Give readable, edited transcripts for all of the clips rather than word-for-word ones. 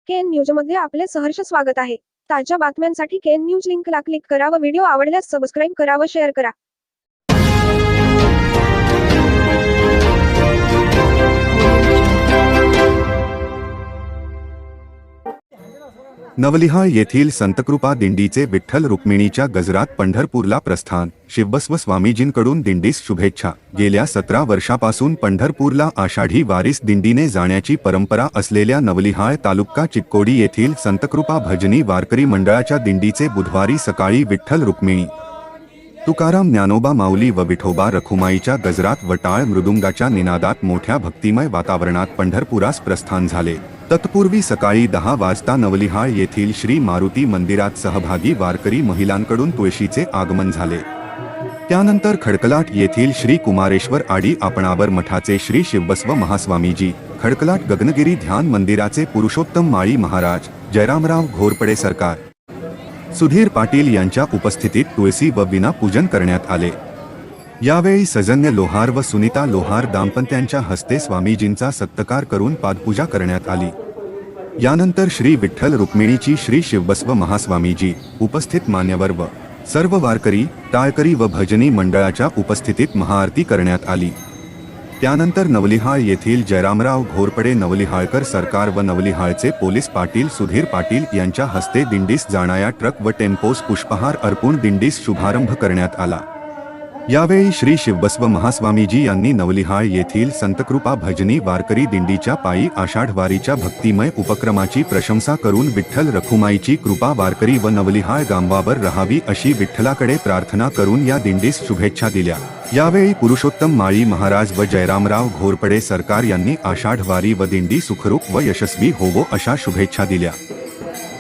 KN न्यूजमध्ये आपले सहर्ष स्वागत आहे। ताज्या बातम्यांसाठी केएन न्यूज लिंकला क्लिक करा व व्हिडिओ आवडल्यास सबस्क्राईब करा व शेअर करा। नवलिहाळ येथील संतकृपा दिंडीचे विठ्ठल रुक्मिणीच्या गजरात पंढरपूरला प्रस्थान। शिवबसव स्वामीजींकडून दिंडीस शुभेच्छा। गेल्या 17 वर्षापासून पंढरपूरला आषाढी वारीस दिंडीने जाण्याची परंपरा असलेल्या नवलिहाळ तालुका चिक्कोडी येथील संतकृपा भजनी वारकरी मंडळाच्या दिंडीचे बुधवारी सकाळी विठ्ठल रुक्मिणी, तुकाराम ज्ञानोबा माऊली व विठोबा रखुमाईच्या गजरात व टाळ मृदुंगाच्या निनादात मोठ्या भक्तिमय वातावरणात पंढरपुरास प्रस्थान झाले। तत्पूर्वी सकाळी 10 वाजता नवलिहाळ येथील श्री मारुती मंदिरात सहभागी वारकरी महिलांकडून तुळशीचे आगमन झाले। त्यानंतर खडकलाट येथील श्री कुमारेश्वर आडी आपणावर मठाचे श्री शिवबसव महास्वामीजी, खडकलाट गगनगिरी ध्यान मंदिराचे पुरुषोत्तम माळी महाराज, जयरामराव घोरपडे सरकार, सुधीर पाटील यांच्या उपस्थितीत तुळशी व विना पूजन करण्यात आले। यावेळी सजन्य लोहार व सुनीता लोहार दाम्पत्यांच्या हस्ते स्वामीजींचा सत्कार करून पादपूजा करण्यात आली। यानंतर श्री विठ्ठल रुक्मिणीची श्री शिवबसव महास्वामीजी, उपस्थित मान्यवर व सर्व वारकरी, टाळकरी व भजनी मंडळाच्या उपस्थितीत महाआरती करण्यात आली। त्यानंतर नवलिहाळ येथील जयरामराव घोरपडे नवलिहाळकर सरकार व नवलिहाळचे पोलीस पाटील सुधीर पाटील यांच्या हस्ते दिंडीस जाणाऱ्या ट्रक व टेम्पोस पुष्पहार अर्पून दिंडीस शुभारंभ करण्यात आला। यावेळी श्री शिवबसव महास्वामीजी यांनी नवलिहाळ येथील संतकृपा भजनी वारकरी दिंडीच्या पायी आषाढ वारीच्या भक्तिमय उपक्रमाची प्रशंसा करून विठ्ठल रखुमाईची कृपा वारकरी व नवलिहाळ गांवावर राहावी अशी विठ्ठलाकडे प्रार्थना करून या दिंडीस शुभेच्छा दिल्या। यावेळी पुरुषोत्तम माळी महाराज व जयरामराव घोरपडे सरकार यांनी आषाढ वारी व दिंडी सुखरूप व यशस्वी होवो अशा शुभेच्छा दिल्या।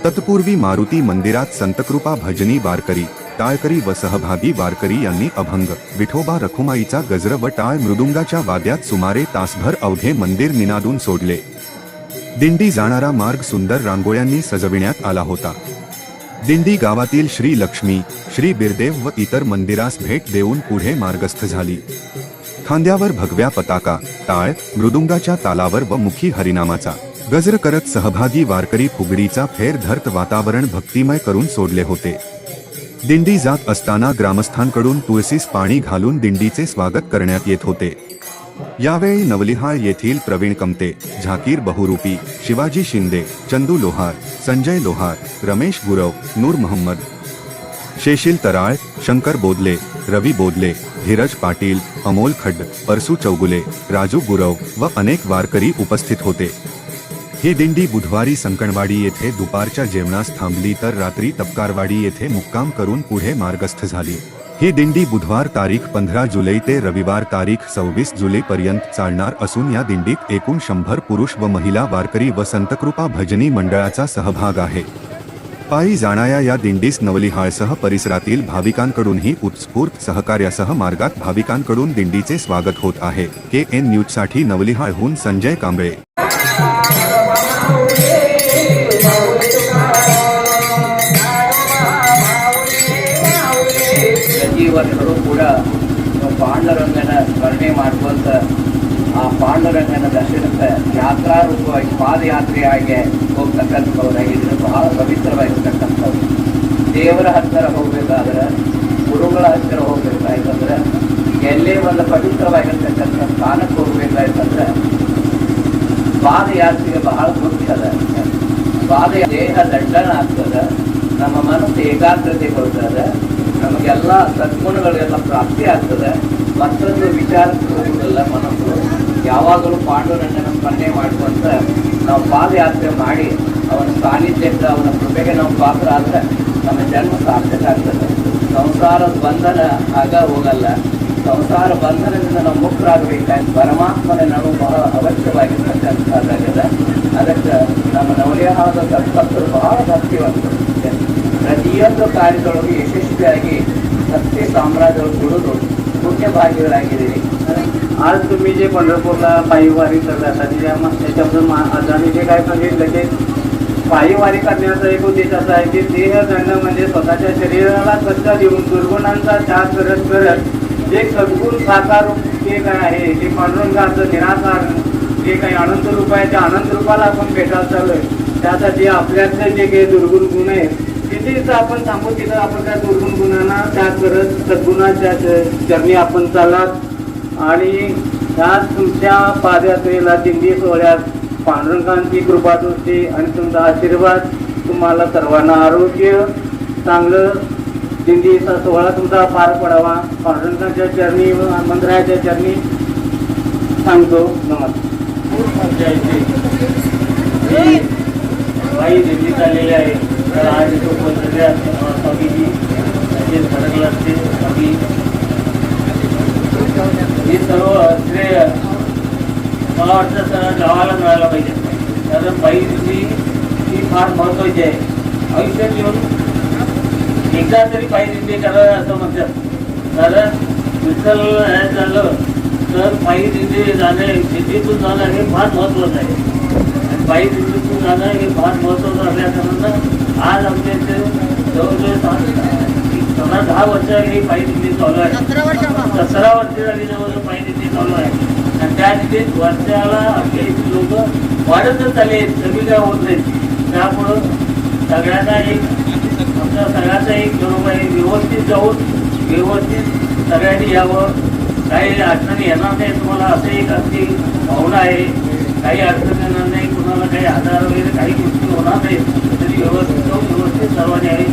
तत्पूर्वी मारुती मंदिरात संतकृपा भजनी वारकरी, टाळकरी व सहभागी वारकरी यांनी अभंग, विठोबा रखुमाईचा गजर व टाळ मृदुंगाच्या वाद्यात सुमारे तासभर अवघे मंदिर निनादून सोडले। दिंडी जाणारा मार्ग सुंदर रांगोळ्यांनी सजविण्यात आला होता। दिंडी गावातील श्री लक्ष्मी, श्री बिरदेव व इतर मंदिरास भेट देऊन पुढे मार्गस्थ झाली। खांद्यावर भगव्या पताका, टाळ मृदुंगाच्या तालावर व मुखी हरिनामाचा गजर करत सहभागी वारकरी फुगडीचा फेर धरत वातावरण भक्तिमय करून सोडले होते। दिंडी जात असताना ग्रामस्थांकडून तुळशीस पाणी घालून दिंडीचे स्वागत करण्यात येत होते। यावेळी नवलिहाळ येथील प्रवीण कमते, झाकीर बहुरूपी, शिवाजी शिंदे, चंदू लोहार, संजय लोहार, रमेश गुरव, नूर मोहम्मद, शेशील तराळ, शंकर बोदले, रवी बोदले, धीरज पाटील, अमोल खड्ड, परसू चौगुले, राजू गुरव व अनेक वारकरी उपस्थित होते। ही दिंडी बुधवारी संकणवाडी येथे दुपारच्या जेवणास थांबली तर रात्री तपकारवाडी येथे मुक्काम करून पुढे मार्गस्थ झाली। ही दिंडी बुधवार तारीख 15 जुलै ते रविवार तारीख 26 जुलै पर्यंत चालणार असून या दिंडीत एकूण 100 पुरुष व महिला वारकरी व संतकृपा भजनी मंडळाचा सहभाग आहे। पायी जाणाऱ्या या दिंडीस नवलिहाळसह परिसरातील भाविकांकडूनही उत्स्फूर्त सहकार्यासह मार्गात भाविकांकडून दिंडीचे स्वागत होत आहे। केएन न्यूजसाठी नवलिहाळहून संजय कांबळे। ಪ್ರತಿ ವರ್ಷವೂ ಕೂಡ ಪಾಂಡುರಂಗನ ಸ್ಮರಣೆ ಮಾಡುವಂಥ ಆ ಪಾಂಡುರಂಗನ ದರ್ಶನಕ್ಕೆ ಯಾತ್ರಾ ರೂಪವಾಗಿ ಪಾದಯಾತ್ರೆಯಾಗಿ ಹೋಗ್ತಕ್ಕಂಥವ್ರಾಗಿದ್ರೆ ಬಹಳ ಪವಿತ್ರವಾಗಿರ್ತಕ್ಕಂಥವ್ರು। ದೇವರ ಹತ್ತಿರ ಹೋಗಬೇಕಾದ್ರೆ, ಗುರುಗಳ ಹತ್ತಿರ ಹೋಗಬೇಕಾಯ್ತಂದ್ರೆ, ಎಲ್ಲೇ ಒಂದು ಪವಿತ್ರವಾಗಿರ್ತಕ್ಕಂಥ ಸ್ಥಾನಕ್ಕೆ ಹೋಗಬೇಕಾಯ್ತಂದ್ರೆ ಪಾದಯಾತ್ರೆಗೆ ಬಹಳ ಮುಖ್ಯ ಅದ। ಪಾದ ದೇಹ ದಂಡನ ಆಗ್ತದೆ, ನಮ್ಮ ಮನಸ್ಸು ಏಕಾಗ್ರತೆಗೊಳ್ತದೆ, ನಮಗೆಲ್ಲ ಸದ್ಗುಣಗಳೆಲ್ಲ ಪ್ರಾಪ್ತಿ ಆಗ್ತದೆ। ಮತ್ತೊಂದು ವಿಚಾರಕ್ಕೆ ಹೋಗುವುದಿಲ್ಲ ಮನಸ್ಸು, ಯಾವಾಗಲೂ ಪಾಂಡುರಂಗನ ಸ್ಮರಣೆ ಮಾಡುವಂತ ನಾವು ಪಾದಯಾತ್ರೆ ಮಾಡಿ ಅವನ ಸಾನ್ನಿಧ್ಯಕ್ಕೆ, ಅವನ ಕೃಪೆಗೆ ನಾವು ಪಾತ್ರ ಆದರೆ ನಮ್ಮ ಜನ್ಮ ಸಾರ್ಥಕ ಆಗ್ತದೆ। ಸಂಸಾರದ ಬಂಧನ ಆಗ ಹೋಗಲ್ಲ, ಸಂಸಾರ ಬಂಧನದಿಂದ ನಾವು ಮುಕ್ತರಾಗಬೇಕಾಗಿ ಪರಮಾತ್ಮನ ನಾವು ಬಹಳ ಅವಶ್ಯವಾಗಿರ್ತಕ್ಕಂಥದ್ದಾಗಿದೆ। ಅದಕ್ಕೆ ನಮ್ಮ ನವಲಿಹಾಳದ ಸತ್ಪಥರು ಬಹಳ ಭಕ್ತಿವಂತರು। ಪ್ರತಿಯೊಂದು ಕಾರ್ಯದೊಳಗೆ यशस्वी सत्य साम्राज्य सोडून पुण्य भाग्यरागिरी। आज तुम्ही जे पंढरपूरला पायी वारी करता त्याच्याबद्दल आजाने जे काय सांगितलं की पायी वारी करण्याचा एक उद्देश असा आहे की देह दंड म्हणजे स्वतःच्या शरीराला कष्ट देऊन दुर्गुणांचा त्याग करत जे सद्गुण साकार जे काय आहे ते पांडुरंगाचं निराकार जे काही अनंत रूप आहे त्या अनंत रूपाला आपण भेटायला चाललोय. त्यासाठी आपल्यातले जे काही दुर्गुण गुण आहेत तिथेच आपण थांबू, तिथं आपण त्या दुर्गुण गुणांना त्याग करत सद्गुणाच्या चरणी आपण चाललात. आणि त्याच तुमच्या पादयात्रेला दिंडी सोहळ्यात पांडुरंगांची कृपा दृष्टी आणि तुमचा आशीर्वाद तुम्हाला सर्वांना आरोग्य चांगलं दिंडीचा सोहळा तुमचा पार पडावा पांडुरंगाच्या चरणी व मंदिराच्या चरणी सांगतो. नमस्कार. काही दिंडी चाललेली आहे. तर आज इथं उपस्थित स्वामीजी त्याचे फरकला असते. स्वामी हे सर्व श्रेय मला वाटतं सर गावाला मिळायला पाहिजे. कारण बाई दिंडी ही फार महत्त्वाची आहे. आयुष्यात येऊन एकदा तरी पायी दिंडी करायला असं म्हणतात. कारण विठ्ठल हे झालं तर पायी दिंडी जाणे दिंडीतून जाणं हे फार महत्त्वाचं आहे. आणि पायी दिंडीतून जाणं हे फार महत्त्वाचं असल्याकारणानं आज आमच्या इथे जवळजवळ 10 वर्ष ही पायी दिंडी चालू आहे. 17 वर्ष झाली जवळजवळ पायी दिंडी चालू आहे. आणि त्या दिंडीत वर्षाला आपले लोक वाढतच चालले आहेत, कमी काय होत नाहीत. त्यामुळं सगळ्यांना आमच्या सगळ्यांचा एक बरोबर आहे, व्यवस्थित जाऊन व्यवस्थित सगळ्यांनी यावं. काही अडचणी येणार नाही तुम्हाला असं एक अगदी भावना आहे. काही अडचण येणार नाही, कुणाला काही आधार वगैरे काही गोष्टी होणार नाही. तरी व्यवस्थित जाऊन व्यवस्थित सर्वांनी आहे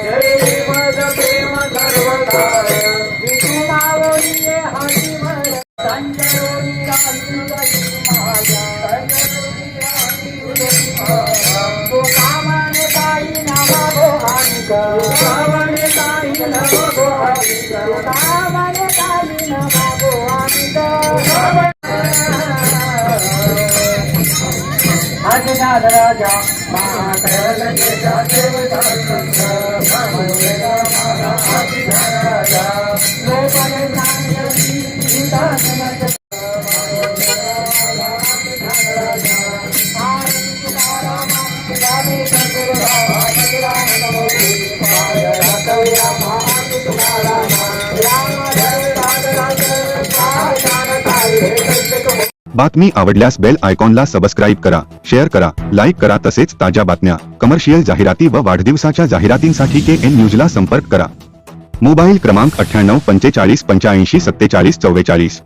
जय मावळीये हातीवर संचरोनी राहिली माझ्या संचरोनी राहिली तो कामने काही नामा गोहानिक कामने काही नामा गोहानिक कामने काही नामा गोहानिक आदिनाथ राजा महाकल देशा देवता राजा लोकाने सांगितली गीता समज बातमी आवडल्यास बेल आयकॉनला सबस्क्राईब करा, शेअर करा, लाईक करा. तसेच ताज्या बातम्या, कमर्शियल जाहिराती व वाढदिवसाच्या जाहिरातींसाठी KN न्यूजला संपर्क करा. मोबाईल क्रमांक 98 45 85 47 44.